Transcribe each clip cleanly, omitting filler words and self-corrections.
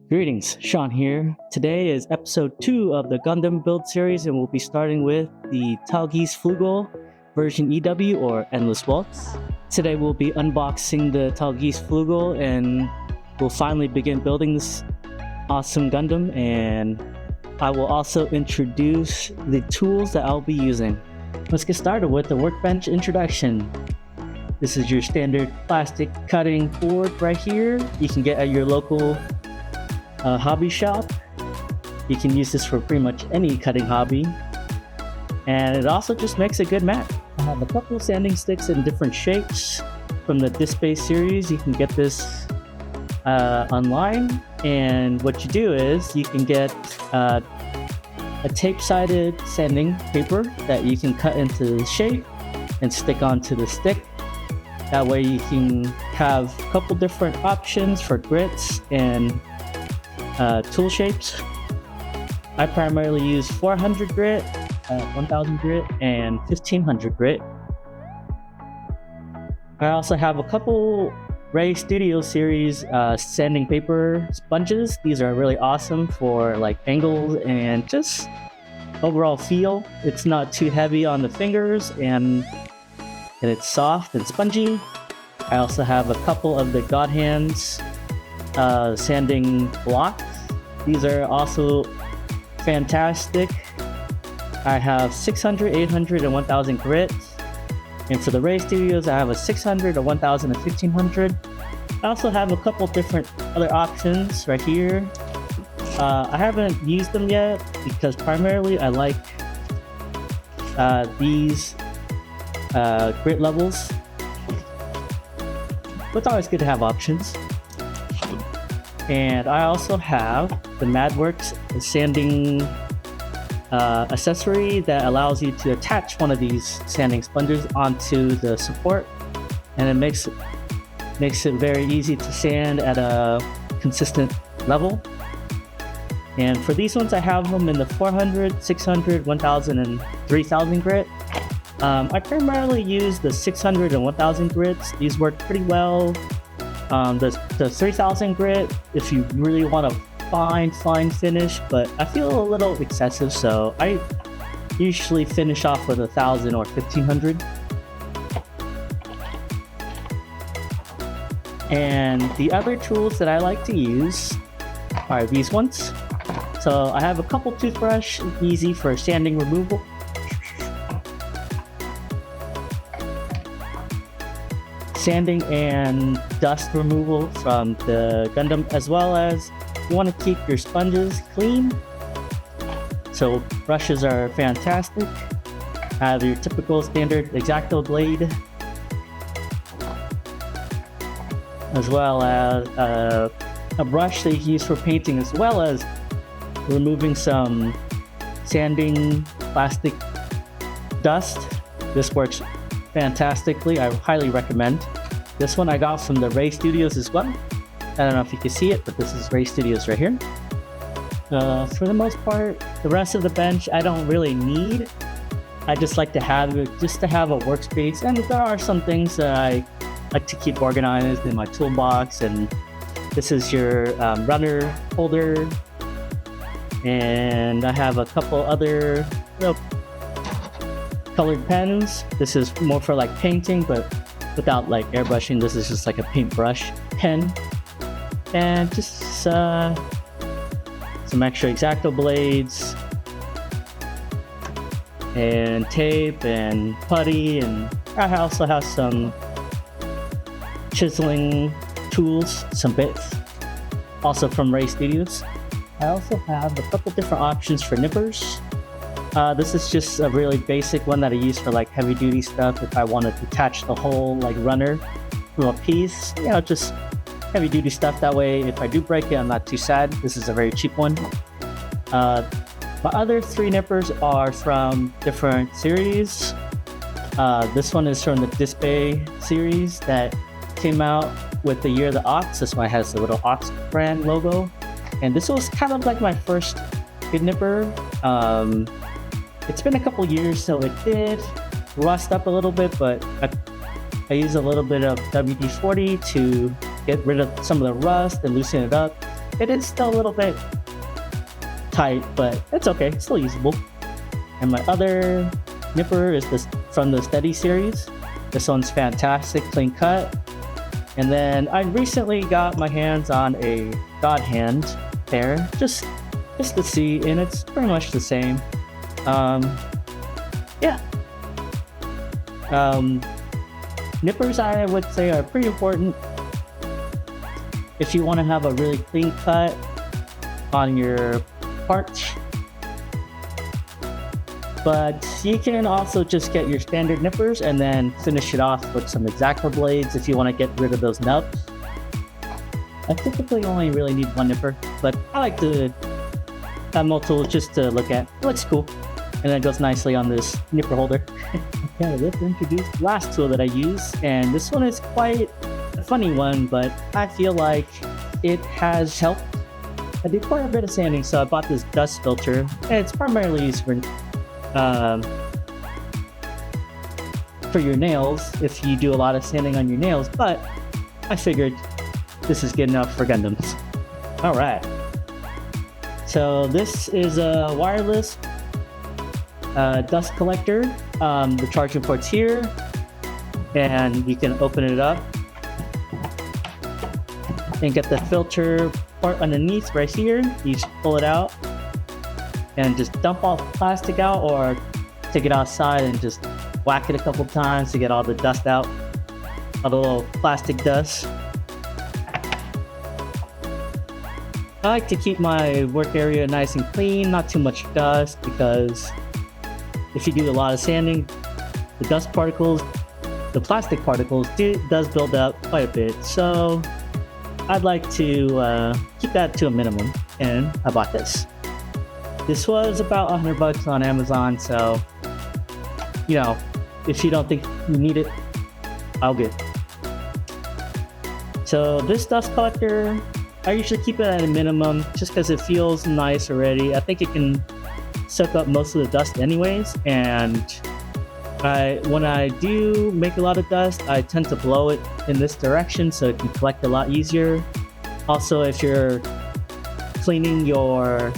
Greetings, Shawn here. Today is episode 2 of the Gundam build series, and we'll be starting with the Tallgeese Flugel version EW or Endless Waltz. Today we'll be unboxing the Tallgeese Flugel and we'll finally begin building this awesome Gundam, and I will also introduce the tools that I'll be using. Let's get started with the workbench introduction. This is your standard plastic cutting board right here. You can get at your local hobby shop. You can use this for pretty much any cutting hobby, and it also just makes a good mat. I have a couple of sanding sticks in different shapes from the Disc-Based series. You can get this online, and what you do is you can get a tape-sided sanding paper that you can cut into shape and stick onto the stick. That way you can have a couple different options for grits and tool shapes. I primarily use 400 grit, 1000 grit, and 1500 grit. I also have a couple Ray Studio series sanding paper sponges. These are really awesome for like angles and just overall feel. It's not too heavy on the fingers, and it's soft and spongy. I also have a couple of the God Hands sanding blocks. These are also fantastic. I have 600, 800, and 1000 grit. And for the Ray Studios, I have a 600, a 1000, and 1500. I also have a couple different other options right here. I haven't used them yet because primarily I like these grit levels. But it's always good to have options. And I also have the MadWorks sanding accessory that allows you to attach one of these sanding sponges onto the support, and it makes it very easy to sand at a consistent level. And for these ones, I have them in the 400, 600, 1000, and 3000 grit. I primarily use the 600 and 1000 grits. These work pretty well. The 3000 grit, if you really want a fine finish, but I feel a little excessive, so I usually finish off with 1000 or 1500. And the other tools that I like to use are these ones. So I have a couple toothbrush, easy for sanding removal. Sanding and dust removal from the Gundam, as well as you want to keep your sponges clean. So brushes are fantastic. I have your typical standard X-Acto blade, as well as a brush that you can use for painting, as well as removing some sanding plastic dust. This works fantastically. I highly recommend. This one I got from the Ray Studios as well. I don't know if you can see it, but this is Ray Studios right here. For the most part, the rest of the bench I don't really need. I just like to have it just to have a workspace, and there are some things that I like to keep organized in my toolbox. And this is your runner holder, and I have a couple other colored pens. This is more for like painting, but without like airbrushing. This is just like a paintbrush pen, and just some extra X-Acto blades and tape and putty, and I also have some chiseling tools, some bits, also from Ray Studios. I also have a couple different options for nippers. This is just a really basic one that I use for like heavy duty stuff. If I wanted to attach the whole like runner to a piece, just heavy duty stuff. That way, if I do break it, I'm not too sad. This is a very cheap one. My other 3 nippers are from different series. This one is from the Disc-Based series that came out with the Year of the Ox. This one has the little Ox brand logo. And this was kind of like my first good nipper. It's been a couple years, so it did rust up a little bit, but I use a little bit of WD-40 to get rid of some of the rust and loosen it up. It is still a little bit tight, but it's okay. It's still usable. And my other nipper is this from the Steady series. This one's fantastic, clean cut. And then I recently got my hands on a God Hand pair, just to see, and it's pretty much the same. Yeah. Nippers, I would say, are pretty important if you want to have a really clean cut on your parts. But you can also just get your standard nippers and then finish it off with some X-Acto blades if you want to get rid of those nubs. I typically only really need one nipper, but I like to have multiple just to look at. It looks cool, and it goes nicely on this nipper holder. Okay, let's introduce the last tool that I use, and this one is quite a funny one, but I feel like it has helped. I do quite a bit of sanding, so I bought this dust filter, and it's primarily used for your nails if you do a lot of sanding on your nails, but I figured this is good enough for Gundams. Alright, so this is a wireless dust collector. The charging port's here, and you can open it up and get the filter part underneath right here. You just pull it out and just dump all the plastic out, or take it outside and just whack it a couple times to get all the dust out, all the little plastic dust. I like to keep my work area nice and clean, not too much dust, because if you do a lot of sanding, the dust particles, the plastic particles does build up quite a bit. So I'd like to keep that to a minimum, and I bought this. This was about $100 on Amazon, so, you know, if you don't think you need it, I'll get it. So this dust collector, I usually keep it at a minimum just because it feels nice already. I think it can soak up most of the dust anyways, and when I do make a lot of dust, I tend to blow it in this direction so it can collect a lot easier. Also, if you're cleaning your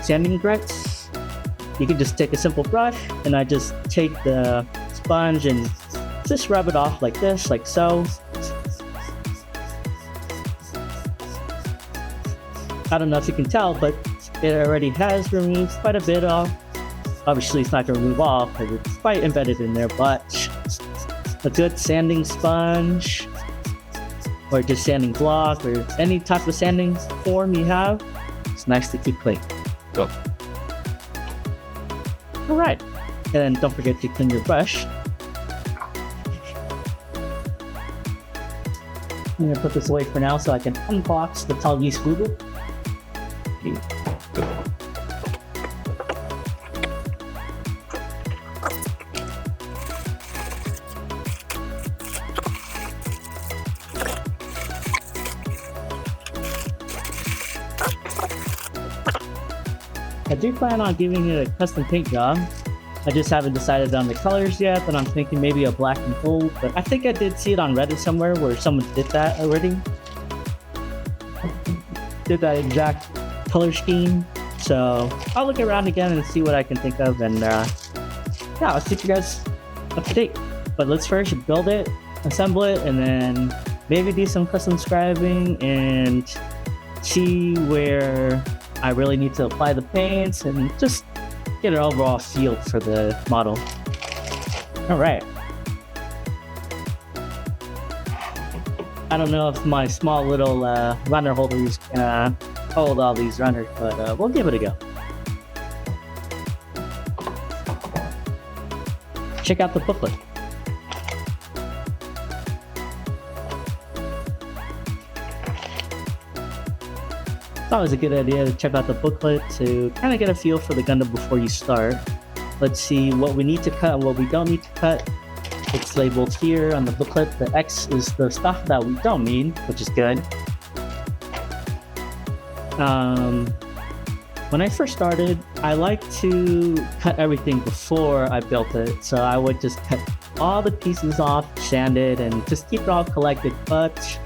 sanding grits, you can just take a simple brush, and I just take the sponge and just rub it off like this, like so. I don't know if you can tell, but it already has removed quite a bit off. Obviously it's not going to remove all because it's quite embedded in there, but a good sanding sponge or just sanding block or any type of sanding form you have, it's nice to keep clean. Go. Alright, and then don't forget to clean your brush. I'm going to put this away for now so I can unbox the Tallgeese Flugel. I do plan on giving it a custom paint job. I just haven't decided on the colors yet, but I'm thinking maybe a black and gold. But I think I did see it on Reddit somewhere where someone did that already. Did that exact color scheme. So I'll look around again and see what I can think of, and yeah, I'll keep you guys up to date. But let's first build it, assemble it, and then maybe do some custom scribing and see where I really need to apply the paints and just get an overall feel for the model. Alright. I don't know if my small little runner holders can hold all these runners, but we'll give it a go. Check out the booklet. It's always a good idea to check out the booklet to kind of get a feel for the Gundam before you start. Let's see what we need to cut and what we don't need to cut. It's labeled here on the booklet. The X is the stuff that we don't need, which is good. When I first started, I like to cut everything before I built it. So I would just cut all the pieces off, sand it, and just keep it all collected. But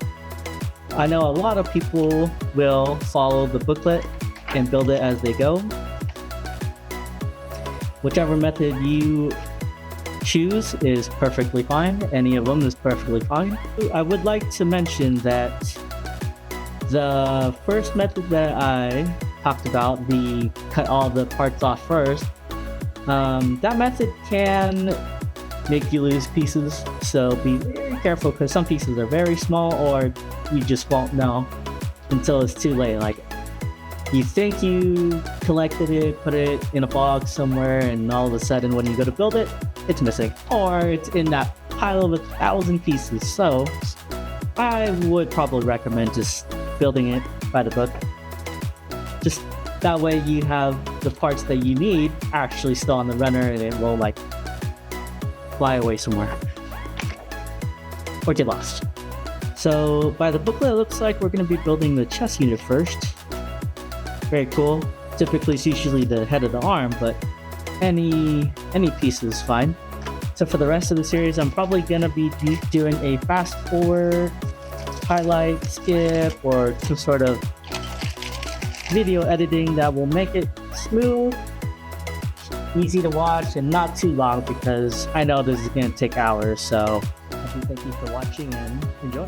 I know a lot of people will follow the booklet and build it as they go. Whichever method you choose is perfectly fine. Any of them is perfectly fine. I would like to mention that the first method that I talked about, the cut all the parts off first, that method can make you lose pieces, so be very careful because some pieces are very small or you just won't know until it's too late. Like, you think you collected it, put it in a box somewhere, and all of a sudden when you go to build it, it's missing, or it's in that pile of 1,000 pieces. So I would probably recommend just building it by the book. Just that way you have the parts that you need actually still on the runner, and it will like fly away somewhere or get lost. So by the booklet, it looks like we're going to be building the chest unit first. Very cool. Typically it's usually the head of the arm, but any piece is fine. So for the rest of the series, I'm probably going to be doing a fast forward, highlight, skip, or some sort of video editing that will make it smooth, easy to watch, and not too long, because I know this is going to take hours. So thank you for watching and enjoy.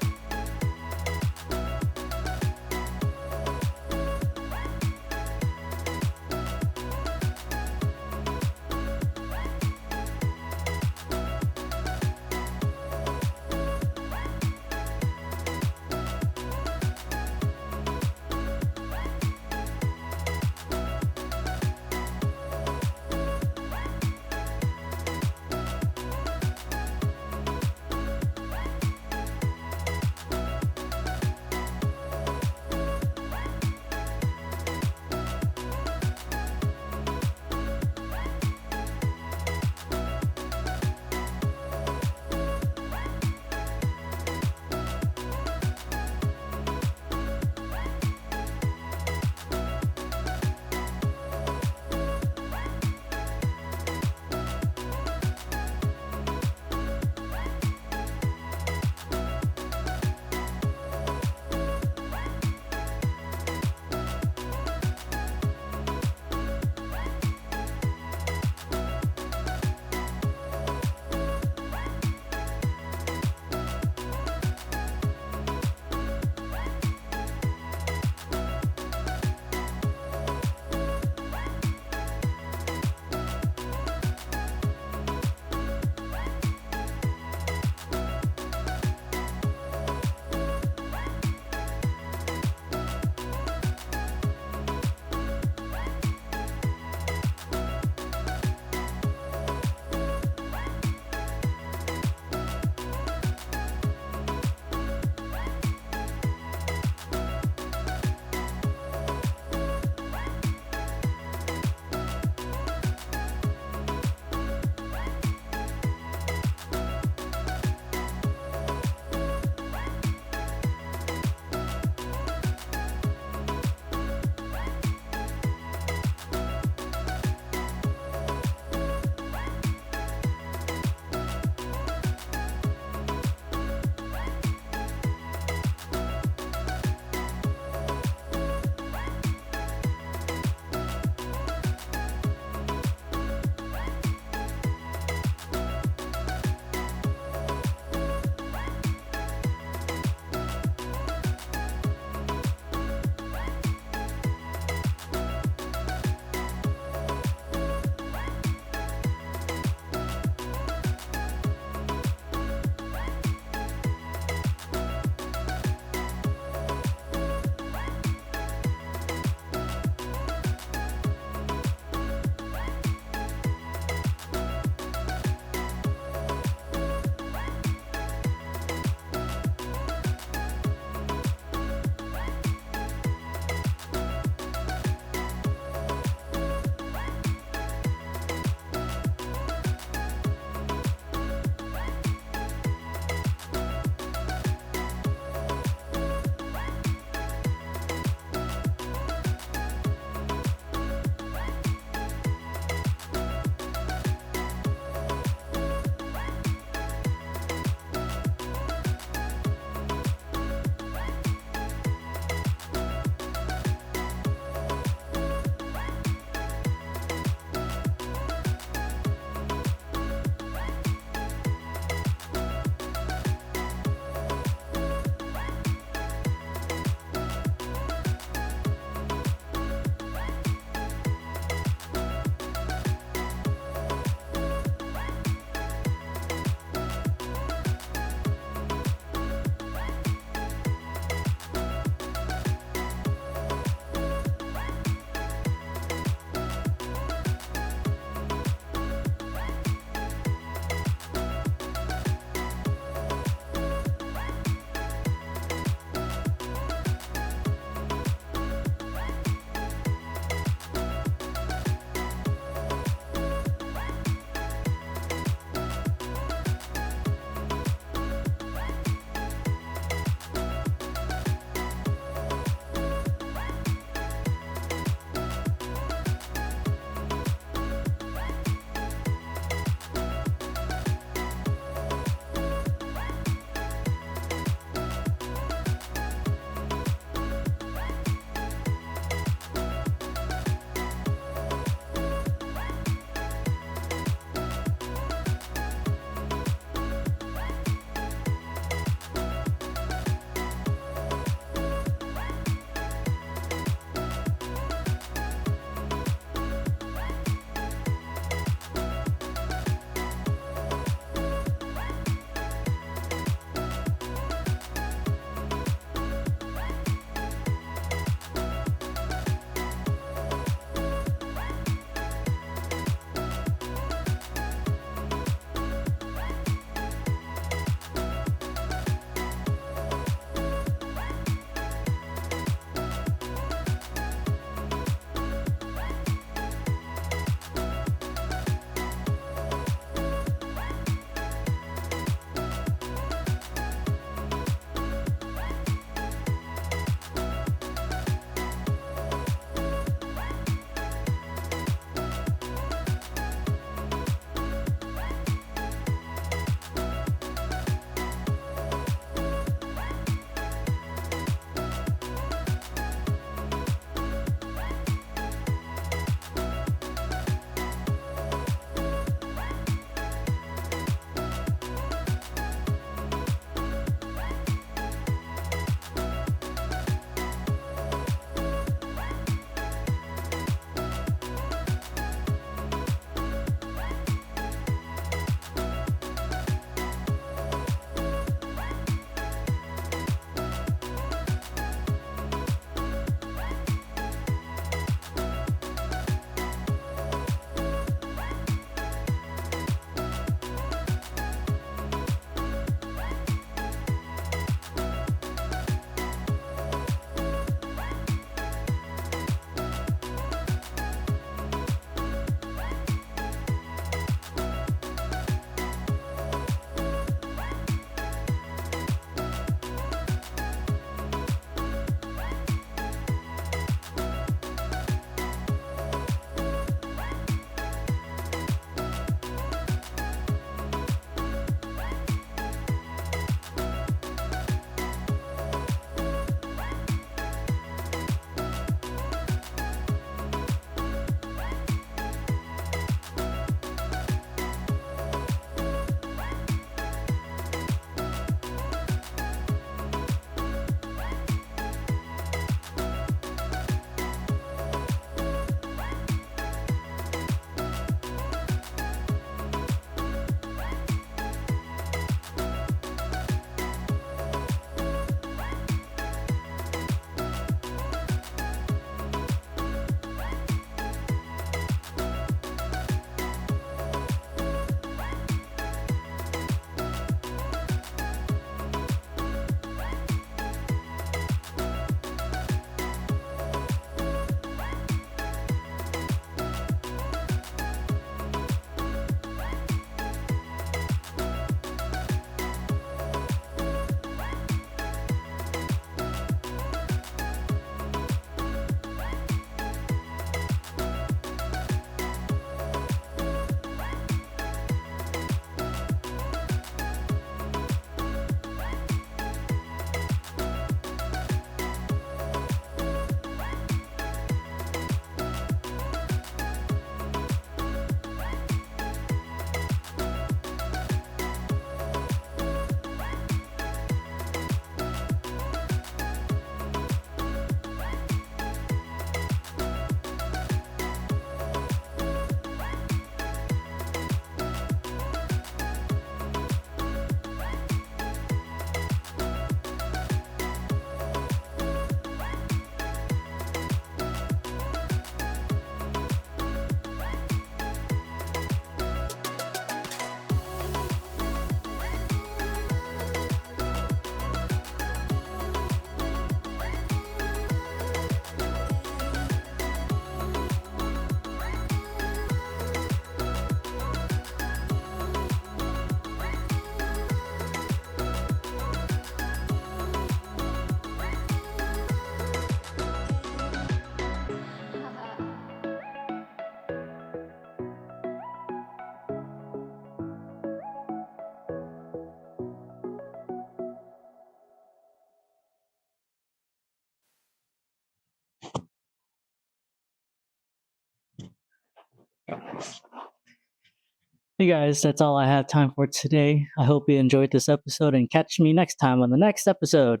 Hey guys, that's all I have time for today. I hope you enjoyed this episode and catch me next time on the next episode.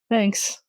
Thanks.